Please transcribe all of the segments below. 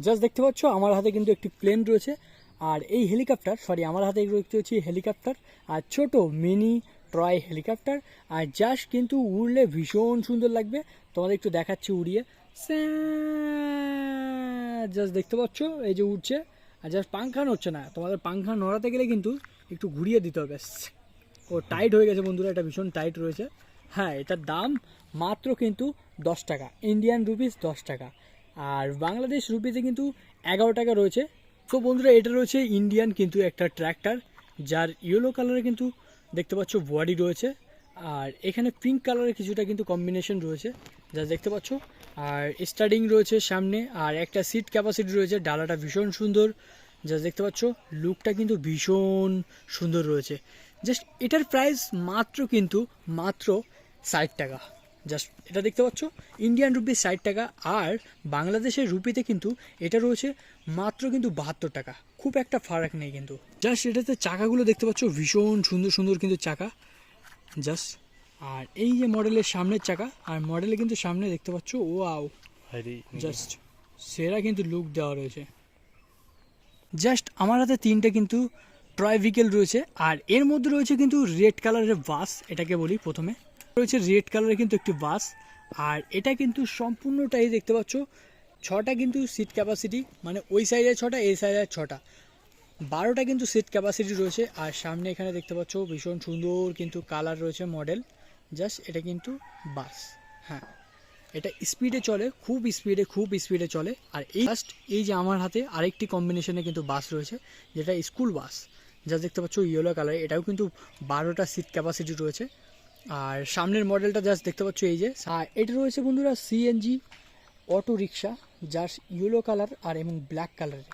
Just দেখতে পাচ্ছ আমার হাতে কিন্তু একটি প্লেন রয়েছে, আর এই হেলিকপ্টার আমার হাতে দেখতে হচ্ছে হেলিকপ্টার, আর ছোট মিনি টয় হেলিকপ্টার। আর জাস্ট কিন্তু উড়লে ভীষণ সুন্দর লাগবে, তোমাদের একটু দেখাচ্ছি উড়িয়ে। জাস্ট দেখতে পাচ্ছ এই যে উঠছে, আর জাস্ট পাংখা নড়ছে না, তোমাদের পাংখা নড়াতে গেলে কিন্তু একটু ঘুরিয়ে দিতে হবে। ও টাইট হয়ে গেছে বন্ধুরা, এটা ভীষণ টাইট রয়েছে। হ্যাঁ, এটার দাম মাত্র কিন্তু 10 টাকা, ইন্ডিয়ান রুপিস 10 টাকা, আর বাংলাদেশ রুপিতে কিন্তু 11 টাকা রয়েছে। তো বন্ধুরা এটা রয়েছে ইন্ডিয়ান কিন্তু একটা ট্র্যাক্টর, যার ইয়েলো কালারে কিন্তু দেখতে পাচ্ছ বডি রয়েছে, আর এখানে পিঙ্ক কালারের কিছুটা কিন্তু কম্বিনেশন রয়েছে যা দেখতে পাচ্ছ। আর স্টার্টিং রয়েছে সামনে, আর একটা সিট ক্যাপাসিটি রয়েছে, ডালাটা ভীষণ সুন্দর যা দেখতে পাচ্ছ। লুকটা কিন্তু ভীষণ সুন্দর রয়েছে। জাস্ট এটার প্রাইস মাত্র 60 টাকা। জাস্ট এটা দেখতে পাচ্ছ ইন্ডিয়ান রুপি 60 টাকা, আর বাংলাদেশের রুপিতে কিন্তু এটা রয়েছে মাত্র কিন্তু 72 টাকা। খুব একটা ফারাক নেই কিন্তু। জাস্ট এটাতে চাকাগুলো দেখতে পাচ্ছ ভীষণ সুন্দর সুন্দর কিন্তু চাকা জাস্ট। আর এই যে মডেলের সামনের চাকা, আর মডেলে কিন্তু সামনে দেখতে পাচ্ছ ওয়াও, জাস্ট সেরা কিন্তু লুক দেওয়া রয়েছে। জাস্ট আমার হাতে 3টে কিন্তু টয় ভেহিকেল রয়েছে, আর এর মধ্যে রয়েছে কিন্তু রেড কালারের বাস, এটাকে বলি প্রথমে রয়েছে রেড কালারের কিন্তু একটি বাস। আর এটা কিন্তু সম্পূর্ণটাই দেখতে পাচ্ছ 6টা কিন্তু সিট ক্যাপাসিটি, মানে ওই সাইডে 6টা এই সাইডে 6টা, 12টা কিন্তু সিট ক্যাপাসিটি রয়েছে। আর সামনে এখানে দেখতে পাচ্ছ ভীষণ সুন্দর কিন্তু কালার রয়েছে মডেল। জাস্ট এটা কিন্তু বাস, হ্যাঁ এটা স্পিডে চলে, খুব স্পিডে চলে। আর এই যে আমার হাতে আরেকটি কম্বিনেশনে কিন্তু বাস রয়েছে, যেটা স্কুল বাস, যা দেখতে পাচ্ছ ইয়েলো কালার, এটাও কিন্তু 12টা সিট ক্যাপাসিটি রয়েছে। আর সামনের মডেলটা জাস্ট দেখতে পাচ্ছ এই যে, এটা রয়েছে বন্ধুরা সিএনজি অটো রিক্সা, যার ইয়েলো কালার আর এবং ব্ল্যাক কালারের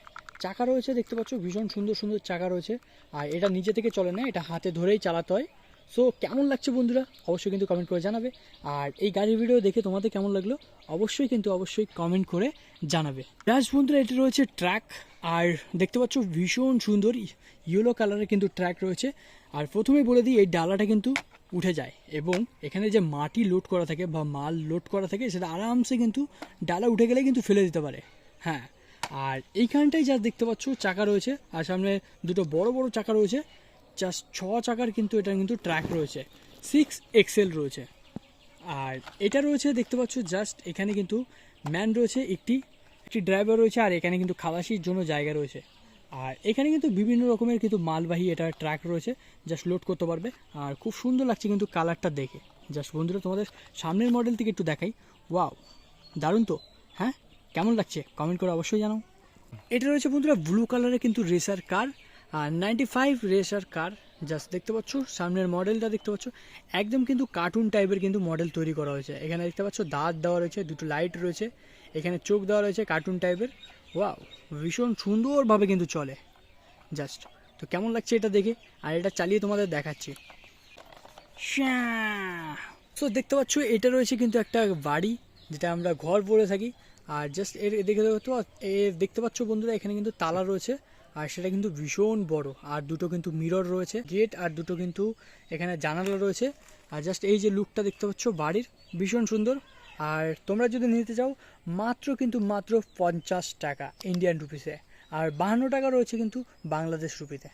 চাকা রয়েছে, দেখতে পাচ্ছ ভীষণ সুন্দর সুন্দর চাকা রয়েছে। আর এটা নিজে থেকে চলে না, এটা হাতে ধরেই চালাতে হয়। সো কেমন লাগছে বন্ধুরা অবশ্যই কিন্তু কমেন্ট করে জানাবে, আর এই গাড়ির ভিডিও দেখে তোমাদের কেমন লাগলো অবশ্যই কমেন্ট করে জানাবে। জাস্ট বন্ধুরা এটা রয়েছে ট্র্যাক, আর দেখতে পাচ্ছ ভীষণ সুন্দর ইয়েলো কালারের কিন্তু ট্র্যাক রয়েছে। আর প্রথমেই বলে দিই এই ডালাটা কিন্তু উঠে যায়, এবং এখানে যে মাটি লোড করা থাকে বা মাল লোড করা থাকে সেটা আরামসে কিন্তু ডালা উঠে গেলে কিন্তু ফেলে দিতে পারে। হ্যাঁ, আর এইখানটাই যা দেখতে পাচ্ছ চাকা রয়েছে, আর সামনে দুটো বড় বড় চাকা রয়েছে, জাস্ট 6 চাকার কিন্তু এটা কিন্তু ট্র্যাক রয়েছে, 6XL রয়েছে। আর এটা রয়েছে দেখতে পাচ্ছ জাস্ট এখানে কিন্তু ম্যান রয়েছে, একটি ড্রাইভার রয়েছে, আর এখানে কিন্তু খালাসির জন্য জায়গা রয়েছে। আর এখানে কিন্তু বিভিন্ন রকমের কিন্তু মালবাহী এটা ট্রাক রয়েছে, জাস্ট লোড করতে পারবে। আর খুব সুন্দর লাগছে কিন্তু কালারটা দেখে। জাস্ট বন্ধুরা তোমাদের সামনের মডেল থেকে একটু দেখাই, ওয়াও দারুণ তো। হ্যাঁ, কেমন লাগছে কমেন্ট করে অবশ্যই জানাও। এটা রয়েছে বন্ধুরা ব্লু কালারের কিন্তু রেসার কার, আর 95 রেসার কার। জাস্ট দেখতে পাচ্ছ সামনের মডেলটা দেখতে পাচ্ছ, একদম কিন্তু কার্টুন টাইপের কিন্তু মডেল তৈরি করা হয়েছে। এখানে দেখতে পাচ্ছ দাঁত দেওয়া রয়েছে, দুটো লাইট রয়েছে, এখানে চোখ দেওয়া রয়েছে কার্টুন টাইপের। ওয়াও, ভীষণ সুন্দরভাবে কিন্তু চলে জাস্ট। তো কেমন লাগছে এটা দেখে, আর এটা চালিয়ে তোমাদের দেখাচ্ছি। সো দেখতে পাচ্ছ এটা রয়েছে কিন্তু একটা বাড়ি, যেটা আমরা ঘর বলে থাকি। আর জাস্ট এর দেখতে পাচ্ছ বন্ধুরা এখানে কিন্তু তালা রয়েছে, আর সেটা কিন্তু ভীষণ বড়। আর দুটো কিন্তু মিরর রয়েছে, গেট, আর দুটো কিন্তু এখানে জানালা রয়েছে। আর জাস্ট এই যে লুকটা দেখতে পাচ্ছ বাড়ির, ভীষণ সুন্দর। আর তোমরা যদি নিতে চাও মাত্র 50 টাকা ইন্ডিয়ান রুপিসে, আর 52 টাকা রয়েছে কিন্তু বাংলাদেশ রুপিতে।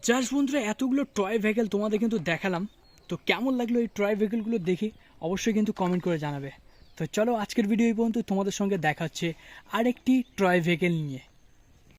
জাস্ট বন্ধুরা এতগুলো টয় ভেহিকেল তোমাদের কিন্তু দেখালাম, তো কেমন লাগলো এই টয় ভেহিকেলগুলো দেখে অবশ্যই কিন্তু কমেন্ট করে জানাবে। তো চলো আজকের ভিডিও এই পর্যন্ত, তোমাদের সঙ্গে দেখা হচ্ছে আরেকটি টয় ভেহিকেল নিয়ে।